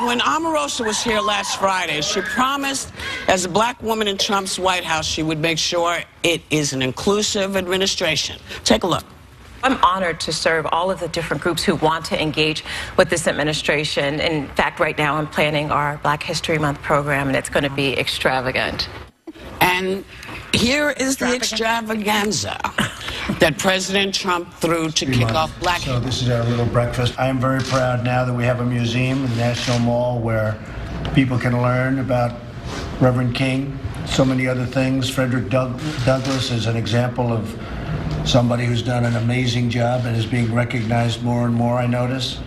When Omarosa was here last Friday, she promised, as a black woman in Trump's White House, she would make sure it is an inclusive administration. Take a look. I'm honored to serve all of the different groups who want to engage with this administration. In fact, right now I'm planning our Black History Month program, and it's going to be extravagant. And here is the extravaganza that President Trump threw to kick off Black History. So this is our little breakfast. I am very proud now that we have a museum in the National Mall where people can learn about Reverend King, so many other things. Frederick Douglass is an example of somebody who's done an amazing job and is being recognized more and more, I notice.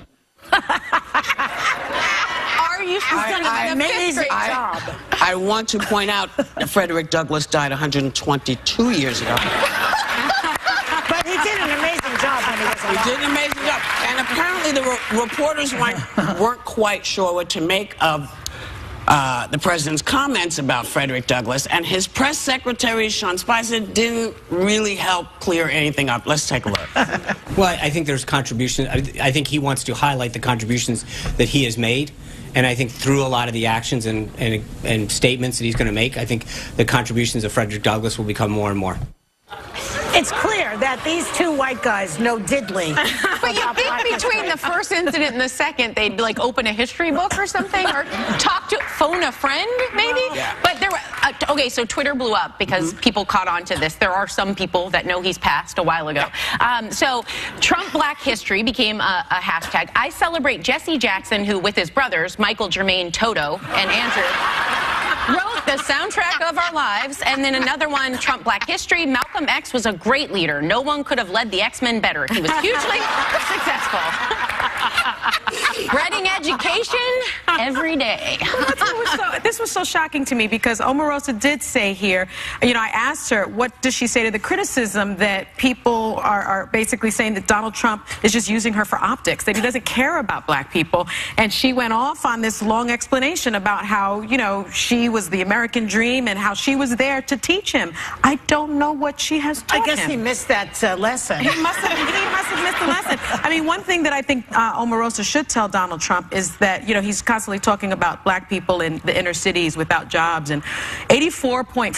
Amazing job. I want to point out that Frederick Douglass died 122 years ago. But he did an amazing job when he was alive. He did an amazing job. And apparently the reporters weren't quite sure what to make of the president's comments about Frederick Douglass, and his press secretary, Sean Spicer, didn't really help clear anything up. Let's take a look. Well, I think there's contributions. I think he wants to highlight the contributions that he has made. And I think through a lot of the actions and statements that he's going to make, I think the contributions of Frederick Douglass will become more and more. It's clear that these two white guys know diddly. But you think between the first incident and the second, they'd like open a history book or something, or phone a friend, maybe? Yeah. But there were, okay, so Twitter blew up because people caught on to this. There are some people that know he's passed a while ago. So Trump Black History became a hashtag. I celebrate Jesse Jackson, who with his brothers, Michael, Jermaine, Toto, and Andrew, wrote the soundtrack of our lives. And then another one, Trump Black History. Malcolm X was a great leader. No one could have led the X-Men better. He was hugely successful. Spreading education every day. This was so shocking to me because Omarosa did say here, you know, I asked her, what does she say to the criticism that people are basically saying that Donald Trump is just using her for optics, that he doesn't care about black people. And she went off on this long explanation about how, you know, she was the American dream and how she was there to teach him. I don't know what she has taught him. I guess he missed that lesson. He must have missed the lesson. I mean, one thing that I think Omarosa should tell Donald Trump is that, you know, he's constantly talking about black people in the inner cities without jobs. And 84.4%,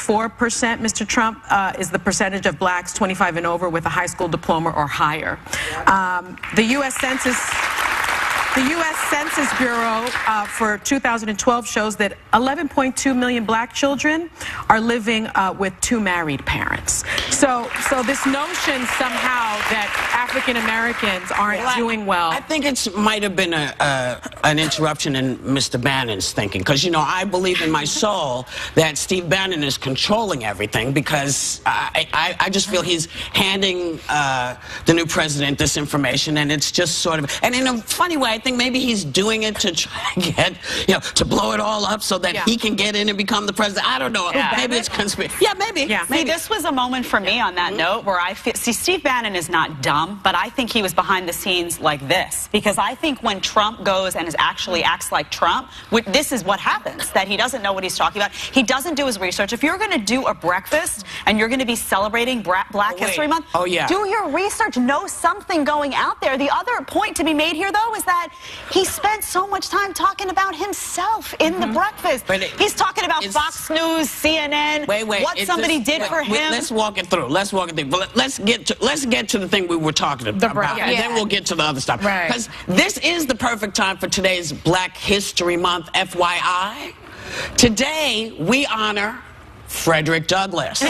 Mr. Trump, is the percentage of blacks 25 and over with a high school diploma or higher. The U.S. Census Bureau for 2012 shows that 11.2 million black children are living with two married parents. So this notion somehow that African Americans aren't doing well. I think it might have been an interruption in Mr. Bannon's thinking, because, you know, I believe in my soul that Steve Bannon is controlling everything, because I just feel he's handing the new president this information, and it's just sort of, and in a funny way, I think maybe he's doing it to try to get, you know, to blow it all up so that he can get in and become the president. I don't know. Maybe it's conspiracy. Yeah, maybe. Yeah. See, this was a moment for me on that note where I feel, see, Steve Bannon is not dumb, but I think he was behind the scenes like this. Because I think when Trump goes and actually acts like Trump, this is what happens, that he doesn't know what he's talking about. He doesn't do his research. If you're going to do a breakfast and you're going to be celebrating Black History Month, do your research, know something going out there. The other point to be made here, though, is that he spent so much time talking about himself in the breakfast. He's talking about Fox News, CNN, what somebody did for him. Let's walk it through. Let's walk it through. But let's get to the thing we were talking about, and then we'll get to the other stuff. Because this is the perfect time for today's Black History Month, FYI. Today, we honor Frederick Douglass.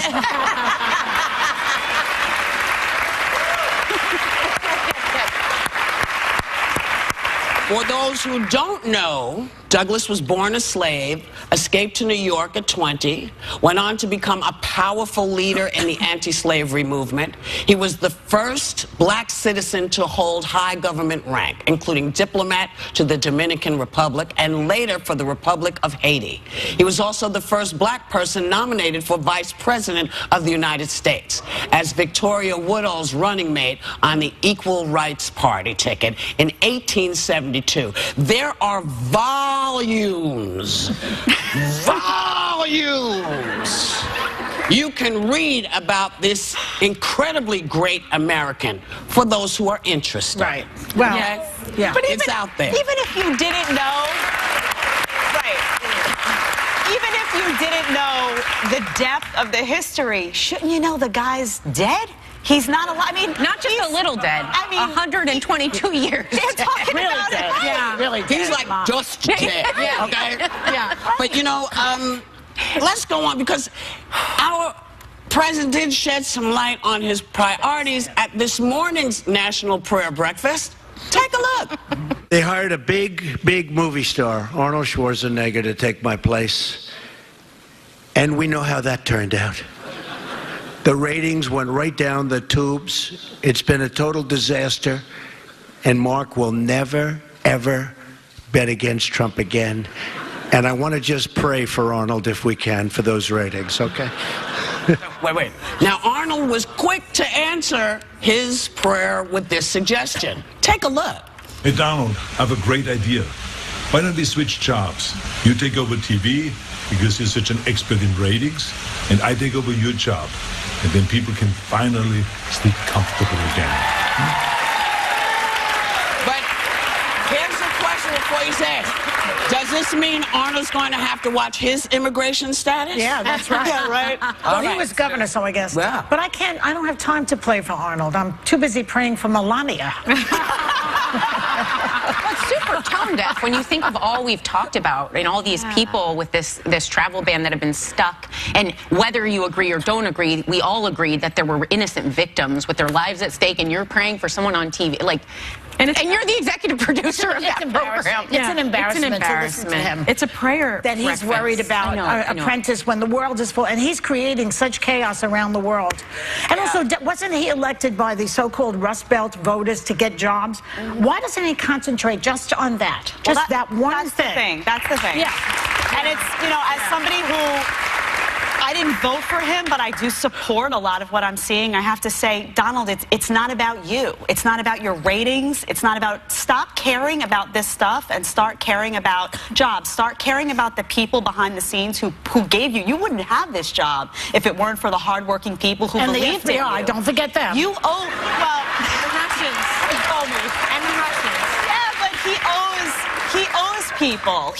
For those who don't know, Douglass was born a slave, escaped to New York at 20, went on to become a powerful leader in the anti-slavery movement. He was the first black citizen to hold high government rank, including diplomat to the Dominican Republic and later for the Republic of Haiti. He was also the first black person nominated for vice president of the United States as Victoria Woodhull's running mate on the Equal Rights Party ticket in 1872. There are volumes you can read about this incredibly great American for those who are interested. Well, Yeah. But It's out there. Even if you didn't know, right? Even if you didn't know the depth of the history, shouldn't you know the guy's dead? He's not alive. I mean, Not just a little dead. I mean, 122 years. They're talking Really about dead. it. Yeah, really dead. He's like just dead, okay? Yeah. But you know, let's go on because our president did shed some light on his priorities at this morning's National Prayer Breakfast. Take a look. They hired a big movie star, Arnold Schwarzenegger, to take my place. And we know how that turned out. The ratings went right down the tubes. It's been a total disaster. And Mark will never, ever bet against Trump again. And I want to just pray for Arnold if we can for those ratings, okay? Wait. Now, Arnold was quick to answer his prayer with this suggestion. Take a look. Hey, Donald, I have a great idea. Why don't we switch jobs? You take over TV because you're such an expert in ratings, and I take over your job. And then people can finally sleep comfortable again. But here's the question before you say it. Does this mean Arnold's going to have to watch his immigration status? Yeah, that's right. Yeah, right. Well, he was governor, so I guess. Yeah. But I don't have time to play for Arnold. I'm too busy praying for Melania. Well, it's super tone deaf when you think of all we've talked about and all these people with this travel ban that have been stuck. And whether you agree or don't agree, we all agreed that there were innocent victims with their lives at stake, and you're praying for someone on TV. Like, and you're the executive producer of that program. It's an embarrassment to listen to him. It's a prayer That he's breakfast. worried about I know. Apprentice when the world is full, and he's creating such chaos around the world. And also, wasn't he elected by the so-called Rust Belt voters to get jobs? Why doesn't he concentrate just on that? Well, Just that one that's the thing. That's the thing. Yeah. And it's, you know, as somebody who, I didn't vote for him, but I do support a lot of what I'm seeing. I have to say, Donald, it's not about you. It's not about your ratings. It's not about, stop caring about this stuff and start caring about jobs. Start caring about the people behind the scenes who gave you. You wouldn't have this job if it weren't for the hardworking people who And the believed in FBI, you. don't forget them. You owe, well, The Russians. And the Russians. yeah, but he owes people.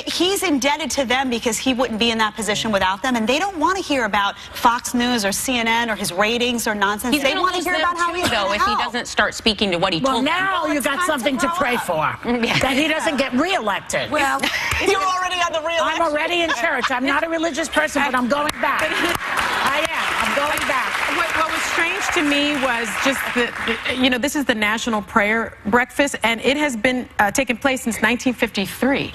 He's indebted to them because he wouldn't be in that position without them, and they don't want to hear about Fox News or CNN or his ratings or nonsense. They want to hear about how he's though gonna if he help. doesn't start speaking to what he Well, told now you got something to pray for. That he doesn't get reelected. Well, You're already on the I'm already in church. I'm not a religious person, but I'm going back. I am. I'm going back. What was strange to me was just this is the National Prayer Breakfast, and it has been taking place since 1953.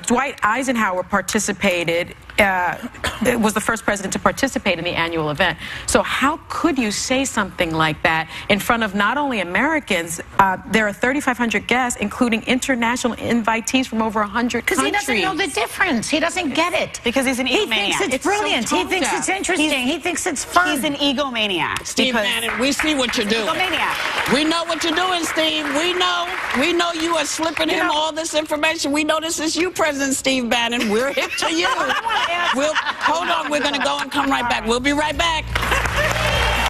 Dwight Eisenhower participated, was the first president to participate in the annual event. So how could you say something like that in front of not only Americans, there are 3,500 guests, including international invitees from over 100 countries. Because he doesn't know the difference. He doesn't get it. Because he's an He egomaniac. thinks it's brilliant. He thinks it's interesting. He thinks it's fun. He's an egomaniac. Steve Bannon, we see what you're doing. Egomaniac. We know what you're doing, Steve. We know you are slipping him all this information. We know this is you, President Steve Bannon. We're hip to you. Hold on, we're going to go and come right back. We'll be right back.